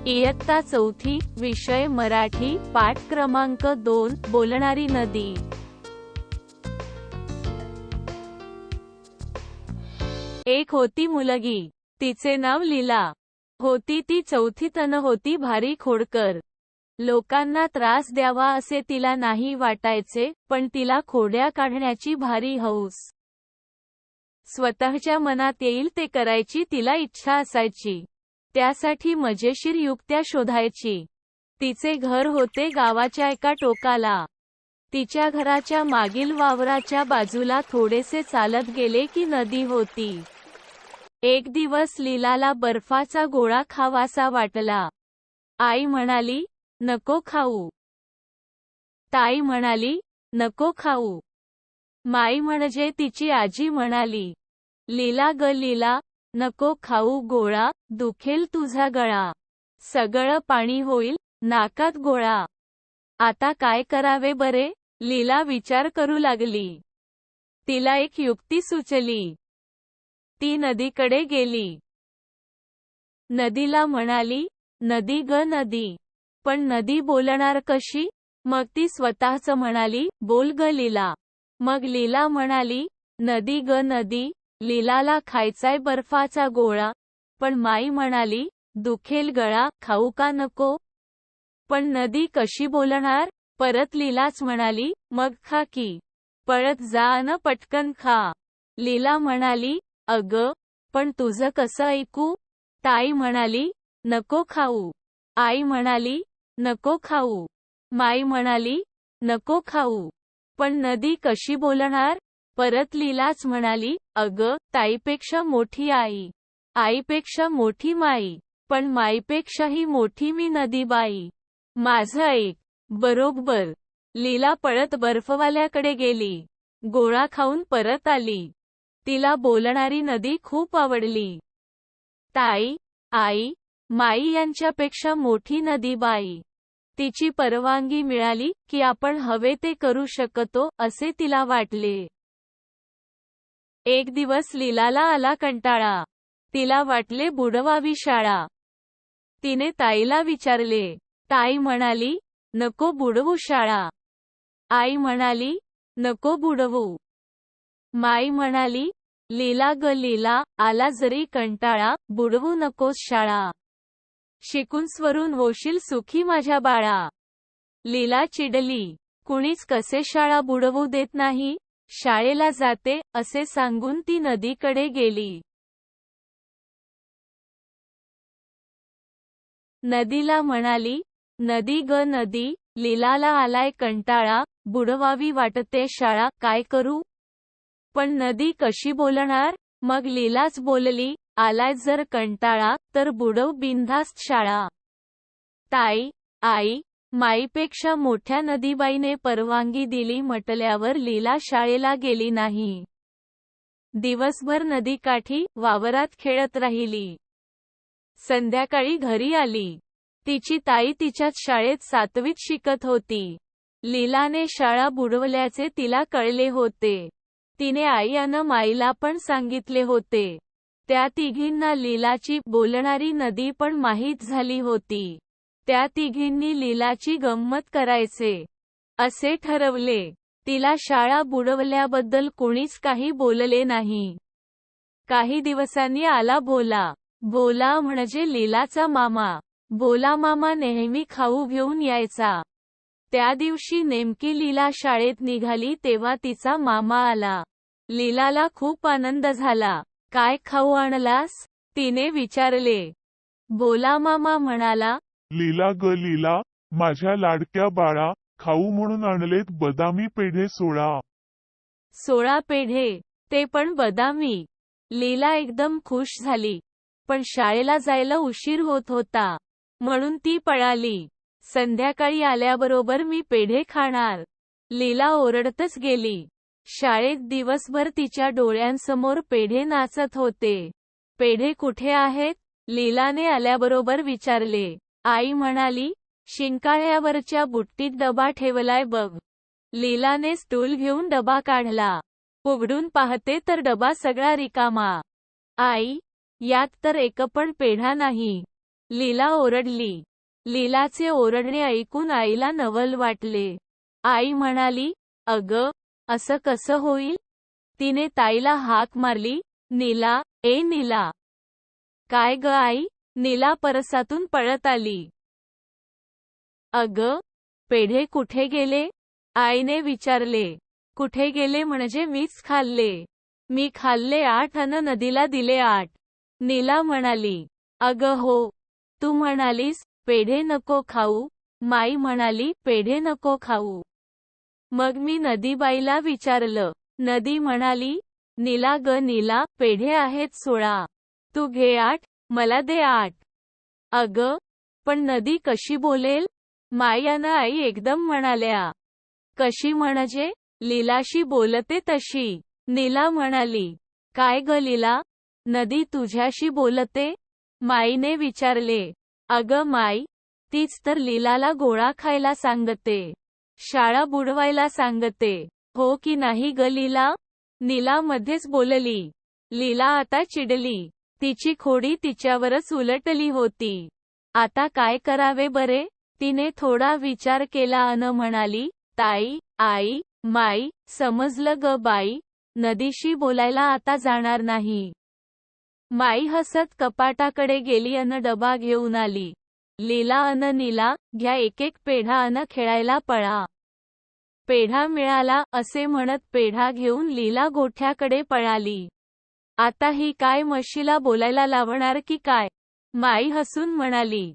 इयत्ता चौथी, विषय मराठी, पाठ क्रमांक 2, बोलणारी नदी. एक होती मुलगी. तिचे नाव लीला. होती ती चौथीत अन होती भारी खोडकर. लोकांना त्रास द्यावा असे तिला नाही वाटायचे, पण तिला खोड्या काढण्याची भारी हौस. स्वतःच्या मनात येईल ते करायची तिला इच्छा असायची. त्यासाठी मजेशीर युक्त्या शोधायची. तिचे घर होते गावाच्या एका टोकाला. तिच्या घराच्या मागील वावराच्या बाजूला थोडेसे चालत गेले की नदी होती. एक दिवस लीलाला बर्फाचा गोळा खावासा वाटला. आई म्हणाली, नको खाऊ. ताई म्हणाली, नको खाऊ. माई म्हणजे तिची आजी म्हणाली, लीला ग लीला, नको खाऊ गोळा, दुखेल तुझा गळा. सगळं पाणी होईल, नाकात गोळा. आता काय करावे बरे? लीला विचार करू लागली. तिला एक युक्ती सुचली. ती नदीकडे गेली. नदीला म्हणाली, नदी ग नदी. पण नदी बोलणार कशी? मग ती स्वतःच म्हणाली, बोल ग लीला. मग लीला म्हणाली, नदी ग नदी, लीलाला खायचाय बर्फाचा गोळा. पण माई म्हणाली, दुखेल गळा, खाऊ का नको? पण नदी कशी बोलणार? परत लीलाच म्हणाली, मग खा की. पळत जा अन पटकन खा. लीला म्हणाली, अगं, पण तुझं कसं ऐकू? ताई म्हणाली, नको खाऊ. आई म्हणाली, नको खाऊ. माई म्हणाली, नको खाऊ. पण नदी कशी बोलणार? परत लीलाच म्हणाली, अगं, ताईपेक्षा मोठी आई. आईपेक्षा मोठी माई. पण माईपेक्षाही मोठी मी नदीबाई. माझं ऐक. बरोबर. लीला पळत बर्फवाल्याकडे गेली. गोळा खाऊन परत आली. तिला बोलणारी नदी खूप आवडली. ताई, आई, माई यांच्यापेक्षा मोठी नदीबाई. तिची परवानगी मिळाली की आपण हवे ते करू शकतो असे तिला वाटले. एक दिवस लीलाला आला कंटाळा. तिला वाटले बुडवावी शाळा. तिने ताईला विचारले. ताई म्हणाली, नको बुडवू शाळा. आई म्हणाली, नको बुडवू. माई म्हणाली, लीला ग लीला, आला जरी कंटाळा, बुडवू नकोस शाळा. शिकून स्वरून होशील सुखी माझ्या बाळा. लीला चिडली. कुणीच कसे शाळा बुडवू देत नाही. शाळेला जाते, असे सांगून ती नदीकडे गेली. नदीला म्हणाली, नदी ग नदी, लीलाला आलाय कंटाळा, बुडवावी वाटते शाळा, काय करू? पण नदी कशी बोलणार? मग लीलाच बोलली, आलाय जर कंटाळा, तर बुडव बिनधास्त शाळा. ताई, आई, माईपेक्षा मोठ्या नदीबाईने परवानगी दिली म्हटल्यावर लीला शाळेला गेली नाही. दिवसभर नदीकाठी, वावरात खेळत राहिली. संध्याकाळी घरी आली. तिची ताई तिच्याच शाळेत 7वीत शिकत होती. लीलाने शाळा बुडवल्याचे तिला कळले होते. तिने आई अन माईला पण सांगितले होते. त्या तिघींना लीलाची बोलणारी नदी पण माहीत झाली होती. त्या तिघींनी लीलाची गंमत करायचे असे ठरवले. तिला शाळा बुडवल्याबद्दल कोणीच काही बोलले नाही. काही दिवसांनी आला भोला. भोला म्हणजे लीलाचा मामा. भोला मामा नेहमी खाऊ घेऊन यायचा. त्या दिवशी नेमकी लीला शाळेत निघाली तेव्हा तिचा मामा आला. लीलाला खूप आनंद झाला. काय खाऊ आणलास? तिने विचारले. भोला मामा म्हणाला, लीला ग लीला, माझ्या लाडक्या बाळा, खाऊ म्हणून आणलेत बदामी पेढे 16. 16 पेढे, ते पण बदामी. लीला एकदम खुश झाली. पण शाळेला जायला उशीर होत होता. म्हणून ती पळाली. संध्याकाळी आल्याबरोबर मी पेढे खाणार. लीला ओरडतच गेली. शाळेत दिवसभर तिच्या डोळ्यांसमोर पेढे नाचत होते. पेढे कुठे आहेत? लीलाने आल्याबरोबर विचारले. आई म्हणाली, शिंकाळ्यावरच्या बुट्टीत डबा ठेवलाय बघ. लीलाने स्टूल घेऊन डबा काढला. उघडून पाहते तर डबा सगळा रिकामा. आई, यात तर एक पण पेढा नाही. लीला ओरडली. लीलाचे ओरडणे ऐकून आईला नवल वाटले. आई म्हणाली, "अगं, असं कसं होईल?" तिने ताईला हाक मारली, "नीला, ए नीला." "काय ग आई?" नीला परसातून पळत आली. "अगं, पेढे कुठे गेले?" आईने विचारले. "कुठे गेले म्हणजे मीच खाल्ले. मी खाल्ले 8 अन नदीला दिले 8." नीला म्हणाली. "अगं हो, तू म्हणालीस, पेढे नको खाऊ." माई म्हणाली, "पेढे नको खाऊ." मग मी नदीबाईला विचारलं. नदी म्हणाली, "नीला ग नीला, पेढे आहेत 16. तू घे 8, मला दे 8. "अगं, पण नदी कशी बोलेल?" माई अन आई एकदम म्हणाल्या. "कशी म्हणजे?" "लीलाशी बोलते तशी." नीला म्हणाली. "काय ग लीला? नदी तुझ्याशी बोलते?" माईने विचारले. "अगं माई, तीच तर लीलाला गोळा खायला सांगते. शाळा बुडवायला सांगते. हो की नाही ग लीला?" नीला मध्येच बोलली. लीला आता चिडली. तिची खोडी तिच्यावरच उलटली होती. आता काय करावे बरे? तिने थोडा विचार केला अन म्हणाली, "ताई, आई, माई, समजलं ग बाई, नदीशी बोलायला आता जाणार नाही." माई हसत कपाटाकडे गेली अन डबा घेऊन आली. लीला अन नीला, "घ्या एक पेढा अन खेळायला पळा." पेढा मिळाला असे म्हणत पेढा घेऊन लीला गोठ्याकडे पळाली. "आता ही काय म्हशीला बोलायला लावणार की काय?" माई हसून म्हणाली.